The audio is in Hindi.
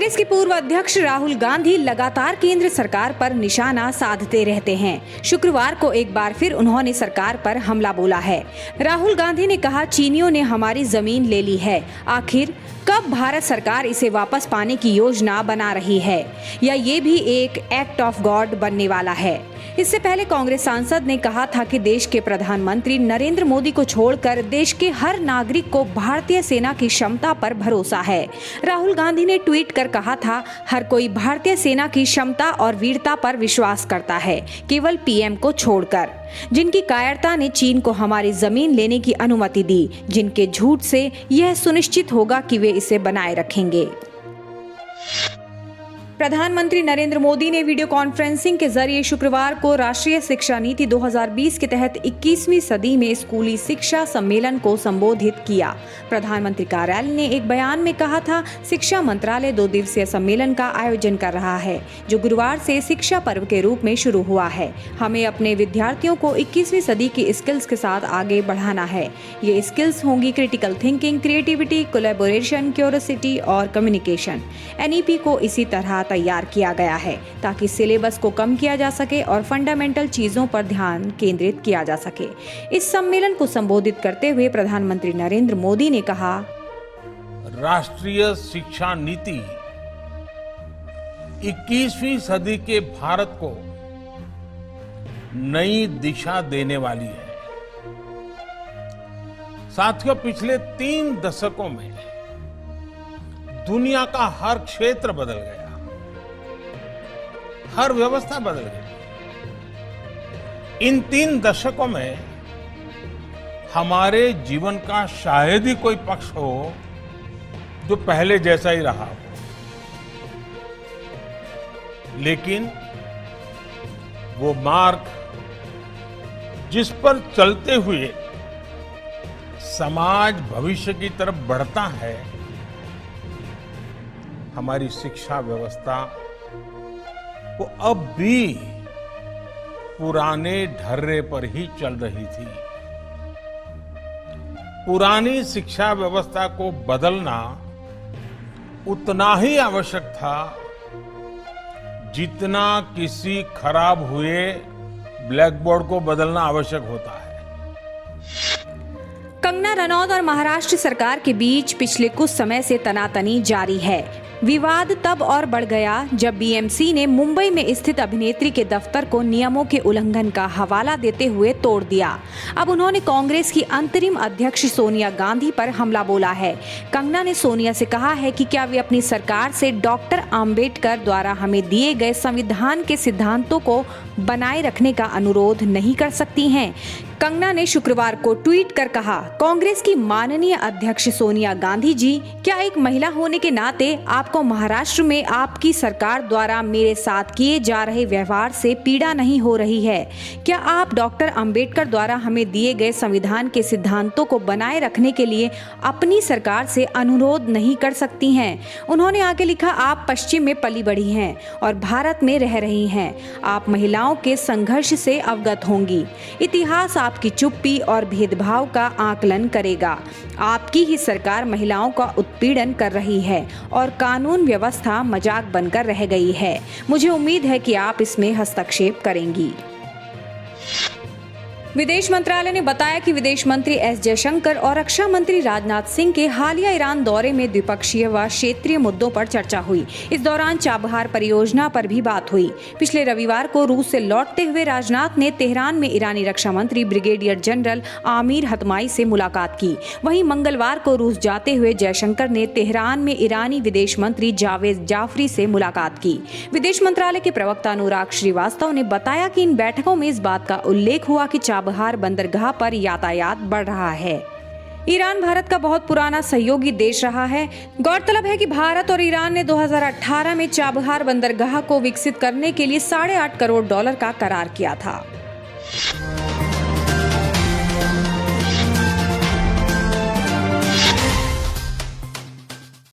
कांग्रेस के पूर्व अध्यक्ष राहुल गांधी लगातार केंद्र सरकार पर निशाना साधते रहते हैं। शुक्रवार को एक बार फिर उन्होंने सरकार पर हमला बोला है। राहुल गांधी ने कहा, चीनियों ने हमारी जमीन ले ली है, आखिर कब भारत सरकार इसे वापस पाने की योजना बना रही है, या ये भी एक एक्ट ऑफ गॉड बनने वाला है। इससे पहले कांग्रेस सांसद ने कहा था कि देश के प्रधानमंत्री नरेंद्र मोदी को छोड़कर देश के हर नागरिक को भारतीय सेना की क्षमता पर भरोसा है। राहुल गांधी ने ट्वीट कर कहा था, हर कोई भारतीय सेना की क्षमता और वीरता पर विश्वास करता है, केवल पीएम को छोड़कर, जिनकी कायरता ने चीन को हमारी जमीन लेने की अनुमति दी, जिनके झूठ से यह सुनिश्चित होगा कि वे इसे बनाए रखेंगे। प्रधानमंत्री नरेंद्र मोदी ने वीडियो कॉन्फ्रेंसिंग के जरिए शुक्रवार को राष्ट्रीय शिक्षा नीति 2020 के तहत 21वीं सदी में स्कूली शिक्षा सम्मेलन को संबोधित किया। प्रधानमंत्री कार्यालय ने एक बयान में कहा था, शिक्षा मंत्रालय 2 दिवसीय सम्मेलन का आयोजन कर रहा है, जो गुरुवार से शिक्षा पर्व के रूप में शुरू हुआ है। हमें अपने विद्यार्थियों को 21वीं सदी की स्किल्स के साथ आगे बढ़ाना है। ये स्किल्स होंगी critical thinking, creativity, collaboration, curiosity और कम्युनिकेशन। एनईपी को इसी तरह तैयार किया गया है ताकि सिलेबस को कम किया जा सके और फंडामेंटल चीजों पर ध्यान केंद्रित किया जा सके। इस सम्मेलन को संबोधित करते हुए प्रधानमंत्री नरेंद्र मोदी ने कहा, राष्ट्रीय शिक्षा नीति 21वीं सदी के भारत को नई दिशा देने वाली है। साथियों, पिछले 3 दशकों में दुनिया का हर क्षेत्र बदल गया, हर व्यवस्था बदल गई। इन 3 दशकों में हमारे जीवन का शायद ही कोई पक्ष हो जो पहले जैसा ही रहा हो, लेकिन वो मार्ग जिस पर चलते हुए समाज भविष्य की तरफ बढ़ता है, हमारी शिक्षा व्यवस्था वो अब भी पुराने ढर्रे पर ही चल रही थी। पुरानी शिक्षा व्यवस्था को बदलना उतना ही आवश्यक था जितना किसी खराब हुए ब्लैक बोर्ड को बदलना आवश्यक होता है। कंगना रनौत और महाराष्ट्र सरकार के बीच पिछले कुछ समय से तनातनी जारी है। विवाद तब और बढ़ गया जब बीएमसी ने मुंबई में स्थित अभिनेत्री के दफ्तर को नियमों के उल्लंघन का हवाला देते हुए तोड़ दिया। अब उन्होंने कांग्रेस की अंतरिम अध्यक्ष सोनिया गांधी पर हमला बोला है। कंगना ने सोनिया से कहा है कि क्या वे अपनी सरकार से डॉक्टर आम्बेडकर द्वारा हमें दिए गए संविधान के सिद्धांतों को बनाए रखने का अनुरोध नहीं कर सकती हैं। कंगना ने शुक्रवार को ट्वीट कर कहा, कांग्रेस की माननीय अध्यक्ष सोनिया गांधी जी, क्या एक महिला होने के नाते आपको महाराष्ट्र में आपकी सरकार द्वारा मेरे साथ किए जा रहे व्यवहार से पीड़ा नहीं हो रही है? क्या आप डॉक्टर अंबेडकर द्वारा हमें दिए गए संविधान के सिद्धांतों को बनाए रखने के लिए अपनी सरकार से अनुरोध नहीं कर सकती हैं? उन्होंने आगे लिखा, आप पश्चिम में पली बढ़ी हैं और भारत में रह रही हैं। आप महिलाओं के संघर्ष से अवगत होंगी। इतिहास आपकी चुप्पी और भेदभाव का आकलन करेगा। आपकी ही सरकार महिलाओं का उत्पीड़न कर रही है और कानून व्यवस्था मजाक बनकर रह गई है। मुझे उम्मीद है कि आप इसमें हस्तक्षेप करेंगी। विदेश मंत्रालय ने बताया कि विदेश मंत्री एस जयशंकर और रक्षा मंत्री राजनाथ सिंह के हालिया ईरान दौरे में द्विपक्षीय व क्षेत्रीय मुद्दों पर चर्चा हुई। इस दौरान चाबहार परियोजना पर भी बात हुई। पिछले रविवार को रूस से लौटते हुए राजनाथ ने तेहरान में ईरानी रक्षा मंत्री ब्रिगेडियर जनरल आमिर हतमाई से मुलाकात की। वहीं मंगलवार को रूस जाते हुए जयशंकर ने तेहरान में ईरानी विदेश मंत्री जावेद जाफरी से मुलाकात की। विदेश मंत्रालय के प्रवक्ता अनुराग श्रीवास्तव ने बताया कि इन बैठकों में इस बात का उल्लेख हुआ कि चाबहार बंदरगाह पर यातायात बढ़ रहा है। ईरान भारत का बहुत पुराना सहयोगी देश रहा है। गौरतलब है कि भारत और ईरान ने 2018 में चाबहार बंदरगाह को विकसित करने के लिए $8.5 करोड़ का करार किया था।